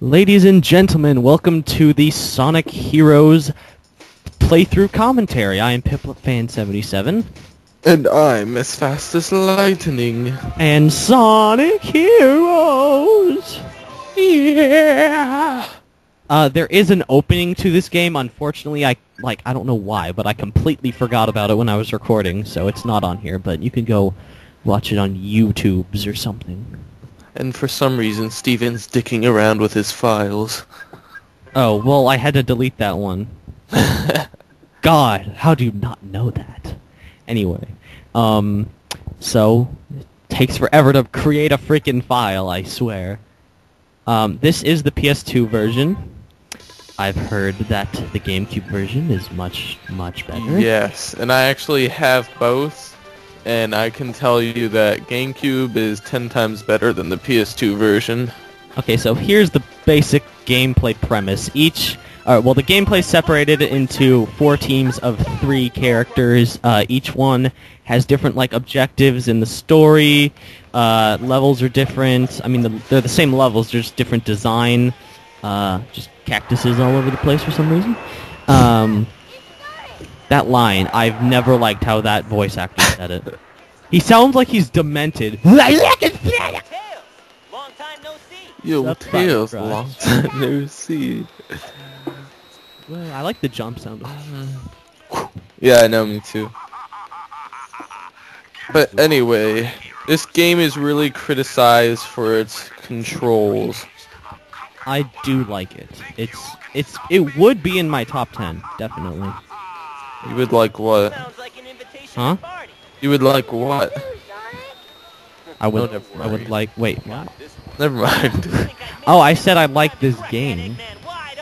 Ladies and gentlemen, welcome to the Sonic Heroes playthrough commentary. I am Piplupfan77. And I'm AzFastAzLightning. And Sonic Heroes! Yeah! There is an opening to this game. Unfortunately, I don't know why, but I completely forgot about it when I was recording, so it's not on here, but you can go watch it on YouTube's or something. And for some reason, Steven's dicking around with his files. Oh, well, I had to delete that one. God, how do you not know that? Anyway, so, it takes forever to create a freaking file, I swear. This is the PS2 version. I've heard that the GameCube version is much, much better. Yes, and I actually have both, and I can tell you that GameCube is 10 times better than the PS2 version. Okay, so here's the basic gameplay premise. The gameplay is separated into 4 teams of 3 characters. Each one has different, objectives in the story. Levels are different. I mean, they're the same levels, just different design. Just cactuses all over the place for some reason. That line, I've never liked how that voice actor said it. He sounds like he's demented. Long time no see. Yo, Tails, long time no see. Well, I like the jump sound. Yeah, I know, me too. But anyway, this game is really criticized for its controls. I do like it. It would be in my top 10, definitely. You would like what? Sounds like an invitation Huh? to party. You would like what? I would. never I would mind. like. Wait. What? Never mind. Oh, I said I like this game.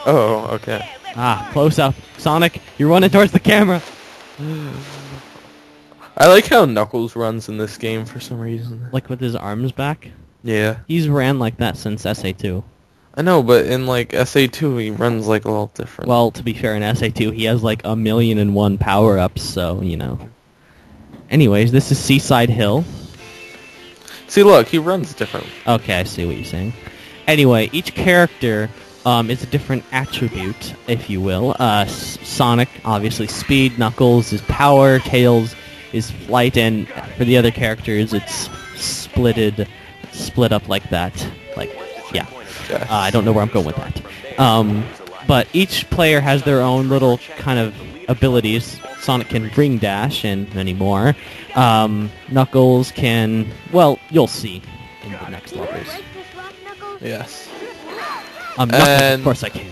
Oh, okay. Ah, close up. Sonic, you're running towards the camera. I like how Knuckles runs in this game for some reason. Like with his arms back. Yeah. He's ran like that since SA2. I know, but in SA2 he runs a little different. Well, to be fair, in SA2 he has 1,000,001 power-ups, so, you know. Anyways, this is Seaside Hill. See, look, he runs different. Okay, I see what you're saying. Anyway, each character is a different attribute, if you will. Sonic, obviously speed, Knuckles is power, Tails is flight, and for the other characters it's split up like that. Yeah. Yes. I don't know where I'm going with that. But each player has their own little kind of abilities. Sonic can ring dash and many more. Knuckles can... Well, you'll see in the next levels. Yes. Knuckles, And- of course I can.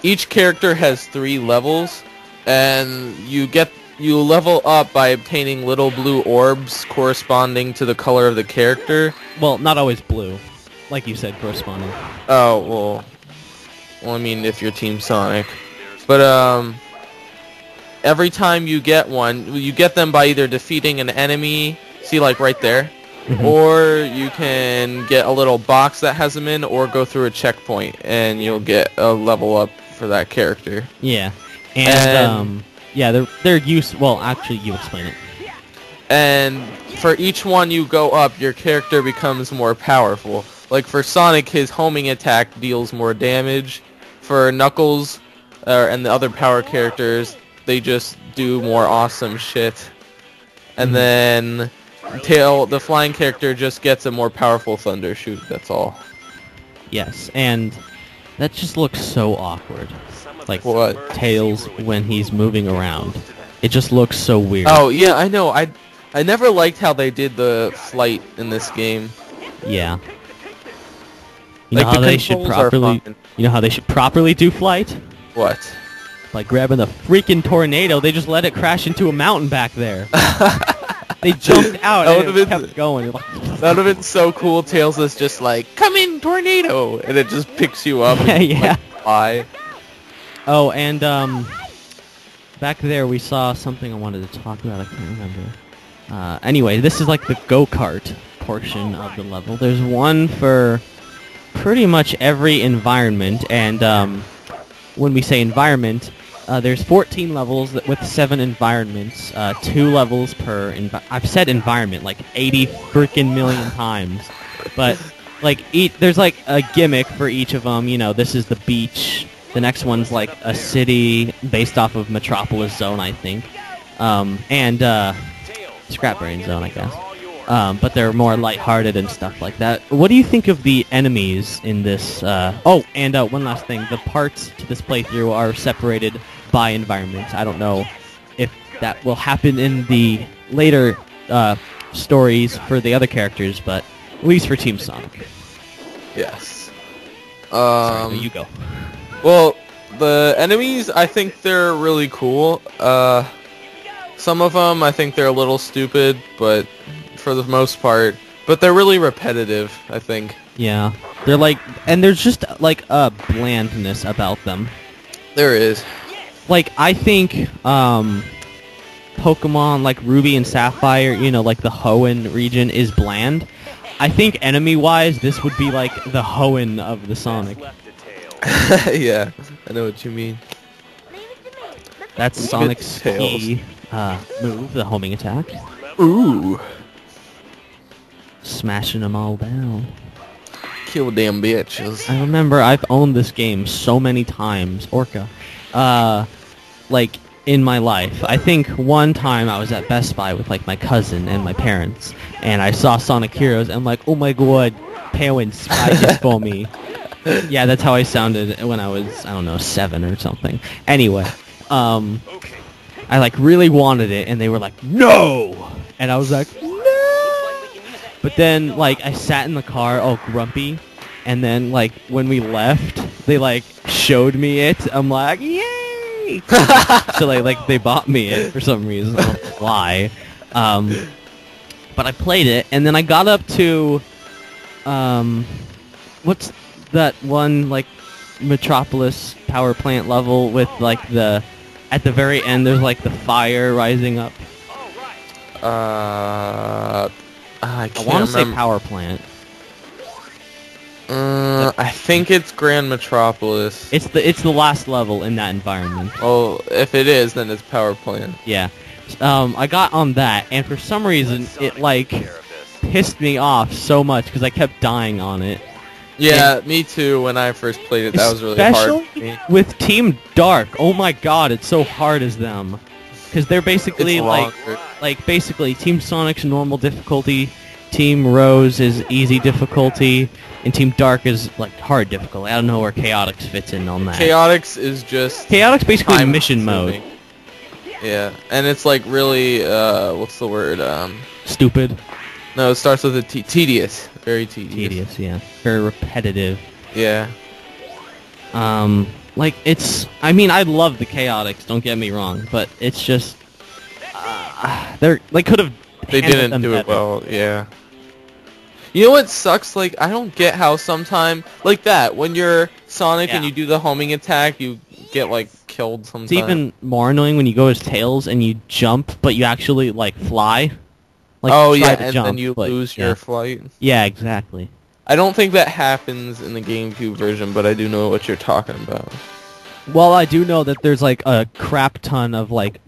Each character has 3 levels, and you level up by obtaining little blue orbs corresponding to the color of the character. Well, not always blue. Like you said, corresponding. Oh, well, I mean, if you're Team Sonic. But, every time you get one, you get them by either defeating an enemy, see, right there, or you can get a little box that has them in, or go through a checkpoint, and you'll get a level up for that character. Yeah. And yeah, they're well, actually, you explain it. And for each one you go up, your character becomes more powerful. Like for Sonic, his homing attack deals more damage. For Knuckles, and the other power characters, they just do more awesome shit. And then Tail, the flying character, just gets a more powerful thunder shoot, that's all. Yes, and that just looks so awkward. Like What? Tails when he's moving around. It just looks so weird. Oh, yeah, I know. I never liked how they did the flight in this game. Yeah. You know Like, how the they should controls are properly fine. You know how they should properly do flight? What? By grabbing the freaking tornado, they just let it crash into a mountain back there. They jumped out That and would've it been- kept going. That would have been so cool. Tails is just like, come in, tornado! And it just picks you up and you, Yeah. fly. Oh, and back there we saw something I wanted to talk about. I can't remember. Anyway, this is the go-kart portion of the level. There's one for pretty much every environment, and when we say environment, there's 14 levels with 7 environments, 2 levels per... I've said environment 80 freaking million times, but like there's like a gimmick for each of them. You know, this is the beach. The next one's like a city based off of Metropolis Zone, I think, and Scrap Brain Zone, I guess. But they're more lighthearted and stuff like that. What do you think of the enemies in this? Oh, and one last thing. The parts to this playthrough are separated by environments. I don't know if that will happen in the later stories for the other characters, but at least for Team Sonic. Yes. Sorry, you go. Well, the enemies, I think they're really cool. Some of them, I think they're a little stupid, but for the most part, but they're really repetitive, I think. Yeah, they're like, and there's just like a blandness about them. There is. Like, I think Pokemon like Ruby and Sapphire, you know, like the Hoenn region is bland. I think enemy-wise, this would be like the Hoenn of the Sonic. Yeah, I know what you mean. That's Sonic's key move, the homing attack. Ooh. Smashing them all down. Kill damn bitches. I remember I've owned this game so many times, Orca. Like, in my life. I think one time I was at Best Buy with, like, my cousin and my parents, and I saw Sonic Heroes, and I'm like, oh my god, parents, buy this for me. Yeah, that's how I sounded when I was, I don't know, 7 or something. Anyway, I, like, really wanted it, and they were like, no! And I was like, no! But then, like, I sat in the car, all grumpy, and then, like, when we left, they, like, showed me it. I'm like, yay! So, like, they bought me it for some reason. I don't know why. But I played it, and then I got up to, what's that one, like, Metropolis power plant level with, like, at the very end, there's, like, the fire rising up. I want to say power plant. I think it's Grand Metropolis. It's the last level in that environment. Oh, if it is, then it's power plant. Yeah. I got on that, and for some reason, it, like, pissed me off so much, because I kept dying on it. Yeah, and me too, when I first played it, that was really hard for me. With Team Dark, oh my god, it's so hard as them. Because they're basically, like, basically, Team Sonic's normal difficulty, Team Rose is easy difficulty, and Team Dark is, like, hard difficulty. I don't know where Chaotix fits in on that. Chaotix is just... Chaotix basically mission mode. Yeah, and it's, like, really, what's the word, Stupid? No, it starts with a T. Tedious. Very tedious. Tedious, yeah. Very repetitive. Yeah. Like, it's... I mean, I love the Chaotix, don't get me wrong, but it's just... they could have... They didn't do it well, yeah. You know what sucks? Like, I don't get how sometime... Like that, when you're Sonic and you do the homing attack, you get, like, killed sometimes. It's even more annoying when you go as Tails and you jump, but you actually, like, fly. Like, oh, yeah, and then you lose your flight. Yeah, exactly. I don't think that happens in the GameCube version, but I do know what you're talking about. Well, I do know that there's, like, a crap ton of, like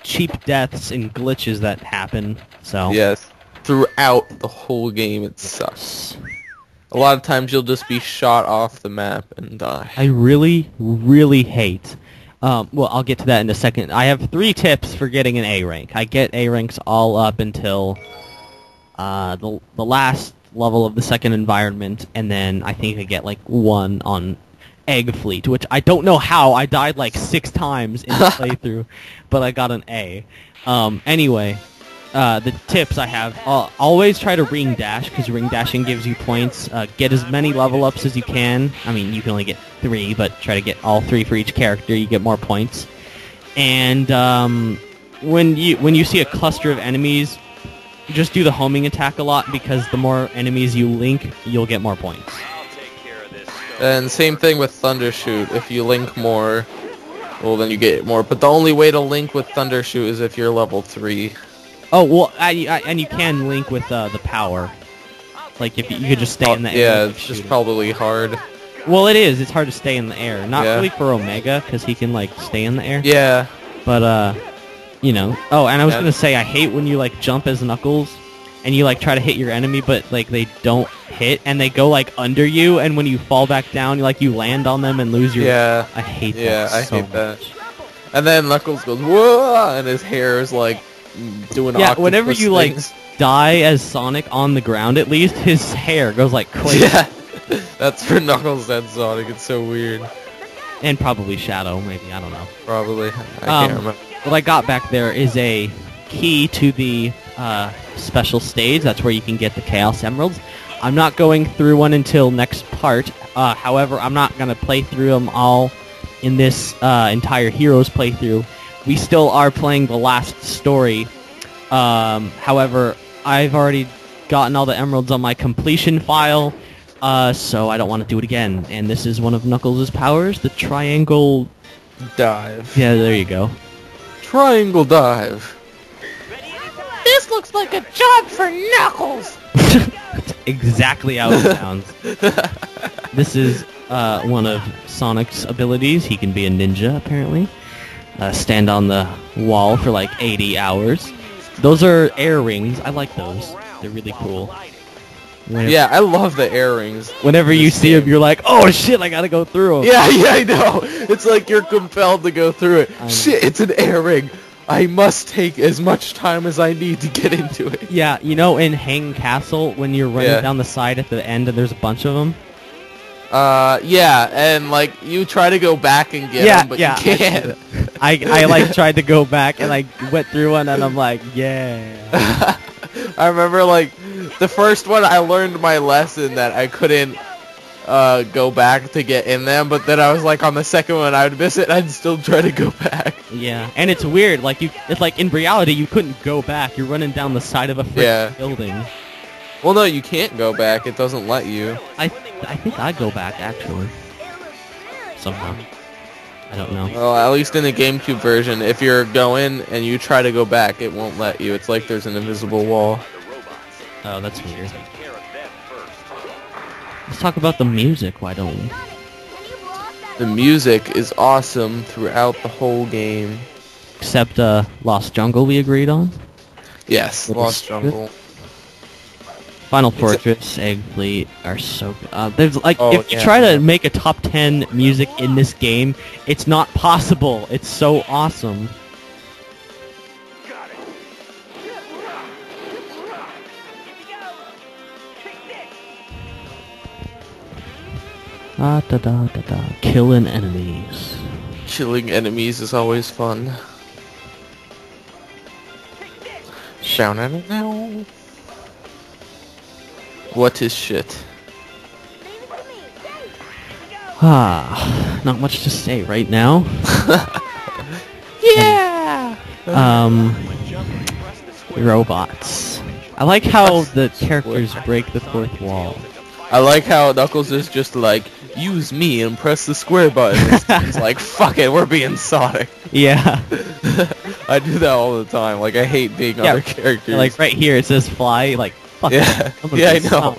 cheap deaths and glitches that happen, so... Yes. Throughout the whole game, it sucks. A lot of times you'll just be shot off the map and die. I really, really hate... well, I'll get to that in a second. I have 3 tips for getting an A rank. I get A ranks all up until the last level of the second environment, and then I think I get, like, 1 on Egg Fleet, which I don't know how. I died, like, 6 times in the playthrough, but I got an A. Anyway, the tips I have, always try to ring dash, because ring dashing gives you points. Get as many level ups as you can. I mean, you can only get 3, but try to get all 3 for each character. You get more points. And when you see a cluster of enemies, just do the homing attack a lot, because the more enemies you link, you'll get more points. And same thing with Thundershoot. If you link more, well, then you get more. But the only way to link with Thundershoot is if you're level 3. Oh, well, and you can link with the power. Like, if you could just stay in the air. Yeah, it's just probably hard. Well, it is. It's hard to stay in the air. Not really for Omega, because he can, like, stay in the air. Yeah. But, you know. Oh, and I was going to say, I hate when you, like, jump as Knuckles. and you like try to hit your enemy, but like they don't hit, and they go like under you, and when you fall back down, you land on them and lose your. Yeah. I hate that. Yeah, I so hate that. much. And then Knuckles goes whoa, and his hair is like doing. Yeah, whenever you things. die as Sonic on the ground, at least his hair goes like crazy. Yeah, that's for Knuckles and Sonic. It's so weird. And probably Shadow, maybe, I don't know. Probably. I can't remember. What I got back there is a key to the special stage. That's where you can get the Chaos Emeralds. I'm not going through one until next part. However, I'm not going to play through them all in this entire Heroes playthrough. We still are playing the last story. However, I've already gotten all the emeralds on my completion file. So I don't want to do it again. And this is one of Knuckles' powers, the triangle Dive. Yeah, there you go. Triangle dive. This looks like a job for Knuckles! That's exactly how it sounds. This is one of Sonic's abilities. He can be a ninja, apparently. Stand on the wall for like 80 hours. Those are air rings. I like those. They're really cool. Yeah, I love the air rings. Whenever you see them, you're like, oh shit, I gotta go through them. Yeah, I know. It's like you're compelled to go through it. Shit, it's an air ring. I must take as much time as I need to get into it. Yeah, you know in Hang Castle, when you're running down the side at the end and there's a bunch of them? Yeah, and like, you try to go back and get them, but you can't. I like tried to go back and I went through one and I'm like, yeah. I remember like, the first one I learned my lesson that I couldn't go back to get in them, but then I was like on the second one I would miss it and I'd still try to go back. Yeah, and it's weird, like it's like in reality you couldn't go back, you're running down the side of a freaking building. Well no, you can't go back, it doesn't let you. I think I go back actually. Somehow. I don't know. Well, at least in the GameCube version, if you're going and you try to go back, it won't let you. It's like there's an invisible wall. Oh, that's weird. Let's talk about the music, why don't we? The music is awesome throughout the whole game. Except Lost Jungle we agreed on? Yes, Lost Jungle. Final Fortress, Egg Fleet are so good. There's like, if you try to make a top 10 music in this game, it's not possible. It's so awesome. Killing enemies. Killing enemies is always fun. Shout out now. What is shit? Not much to say right now. Yeah! Robots. I like how the characters break the fourth wall. I like how Knuckles is just like, use me and press the square button. It's like, fuck it, we're being Sonic. Yeah. I do that all the time. Like, I hate being other characters. Like right here it says fly, like, fuck yeah. Yeah, I know.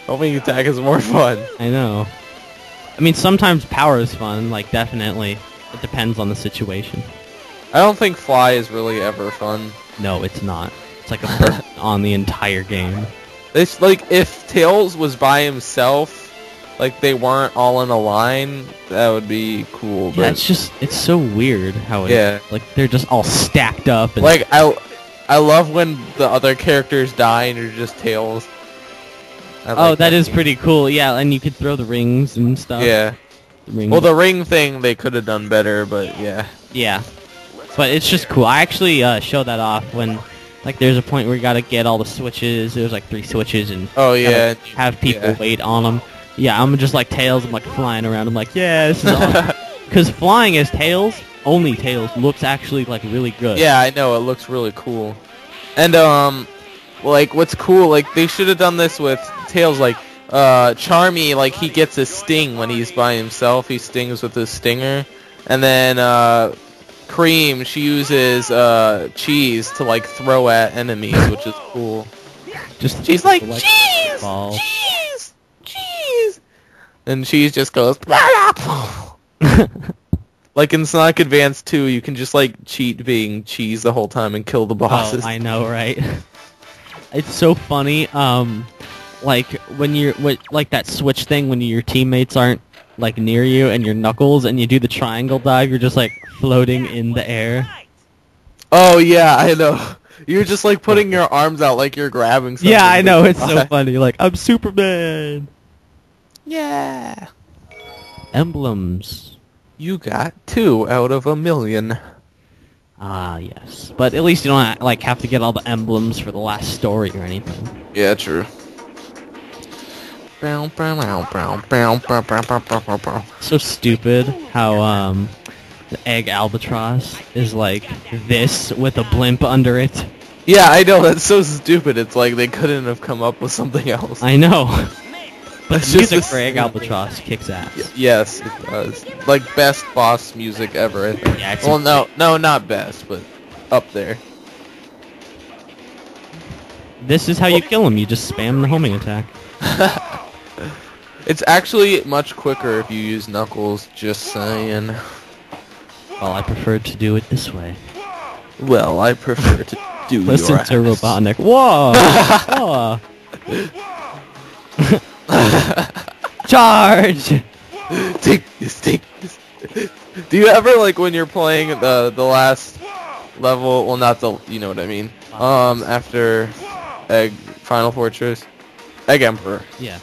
Homing attack is more fun. I know. I mean, sometimes power is fun, like, definitely. It depends on the situation. I don't think fly is really ever fun. No, it's not. It's like a burden on the entire game. It's like, if Tails was by himself, like, they weren't all in a line, that would be cool. But yeah, it's so weird how like, they're just all stacked up. And like, I love when the other characters die and you're just Tails. That is pretty cool, yeah, and you could throw the rings and stuff. Yeah. Well, the ring thing, they could have done better, but yeah. Yeah. But it's just cool. I actually showed that off when, like, there's a point where you gotta get all the switches. There's like 3 switches and have people wait on them. Yeah, I'm just like Tails. I'm like flying around. I'm like, yeah, this is awesome. Because flying as Tails, only Tails, looks actually like really good. Yeah, I know. It looks really cool. And like what's cool, like they should have done this with Tails. Like Charmy, like he gets a sting when he's by himself. He stings with his stinger, and then Cream, she uses cheese to like throw at enemies, which is cool. She's like cheese, cheese, cheese, and cheese just goes. Like in Sonic Advance 2, you can just like cheat being cheese the whole time and kill the bosses. Oh, I know, right? It's so funny. Like when you're like that switch thing when your teammates aren't like near you and your Knuckles and you do the triangle dive, you're just like floating in the air. Oh yeah, I know. You're just like putting your arms out like you're grabbing something. Yeah, I know. It's so funny. Like I'm Superman. Yeah. Emblems. You got 2 out of 1,000,000. Ah, yes. But at least you don't like have to get all the emblems for the last story or anything. Yeah, true. So stupid how the egg albatross is like this with a blimp under it. Yeah, I know, that's so stupid. It's like they couldn't have come up with something else. I know. But It's the just music the for egg same albatross kicks ass. Yes, it does. Like best boss music ever, I think. Yeah, it's well, no, not best, but up there. This is how you kill him. You just spam the homing attack. It's actually much quicker if you use Knuckles, just saying. Well, I prefer to do it this way. Well, I prefer to do Listen your to ass. Robotnik. Whoa! Whoa! Charge! Take this. Do you ever, like, when you're playing the last level, well, not the, you know what I mean, after Egg Final Fortress, Egg Emperor, Yeah.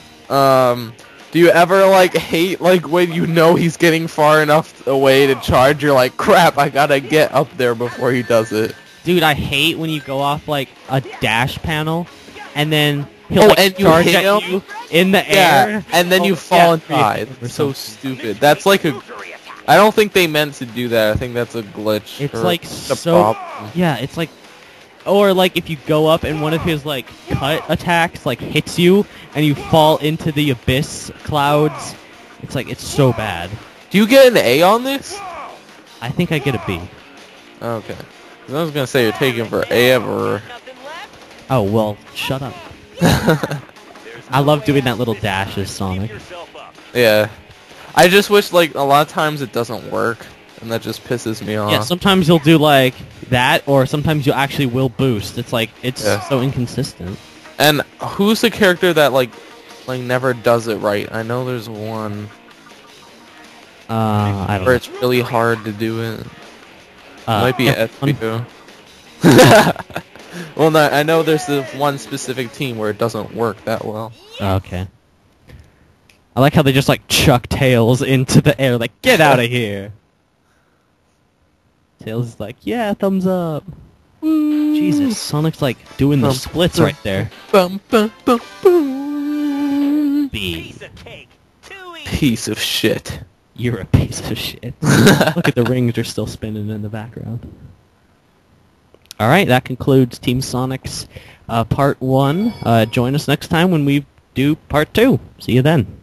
do you ever, like, hate, like, when you know he's getting far enough away to charge, you're like, crap, I gotta get up there before he does it. Dude, I hate when you go off, like, a dash panel, and then he'll, like, and you charge hit at him? you in the air. And then you Oh, fall yeah, and die. or It's so something. stupid. That's like a... I don't think they meant to do that. I think that's a glitch. It's or like a so... problem. Yeah, it's like... Or, like, if you go up and one of his, like, cut attacks, like, hits you, and you fall into the abyss clouds, it's like, it's so bad. Do you get an A on this? I think I get a B. Okay. 'Cause I was gonna say you're taking for A ever. Oh, well, shut up. I love doing that little dash as Sonic. Yeah. I just wish, like, a lot of times it doesn't work, and that just pisses me off. Yeah, sometimes you'll do, like, that, or sometimes you actually will boost. It's like, it's Yeah. so inconsistent. And who's the character that, like, never does it right? I know there's one I don't where know. it's really hard to do it. Might be yeah, SPO. Well, no, I know there's the one specific team where it doesn't work that well. Okay. I like how they just, like, chuck Tails into the air, like, get out of here! Tails is like, yeah, thumbs up! Jesus, Sonic's, like, doing the splits right there. Bum, bum, bum, bum. B. Piece of shit. You're a piece of shit. Look at the rings are still spinning in the background. Alright, that concludes Team Sonic's Part 1. Join us next time when we do Part 2. See you then.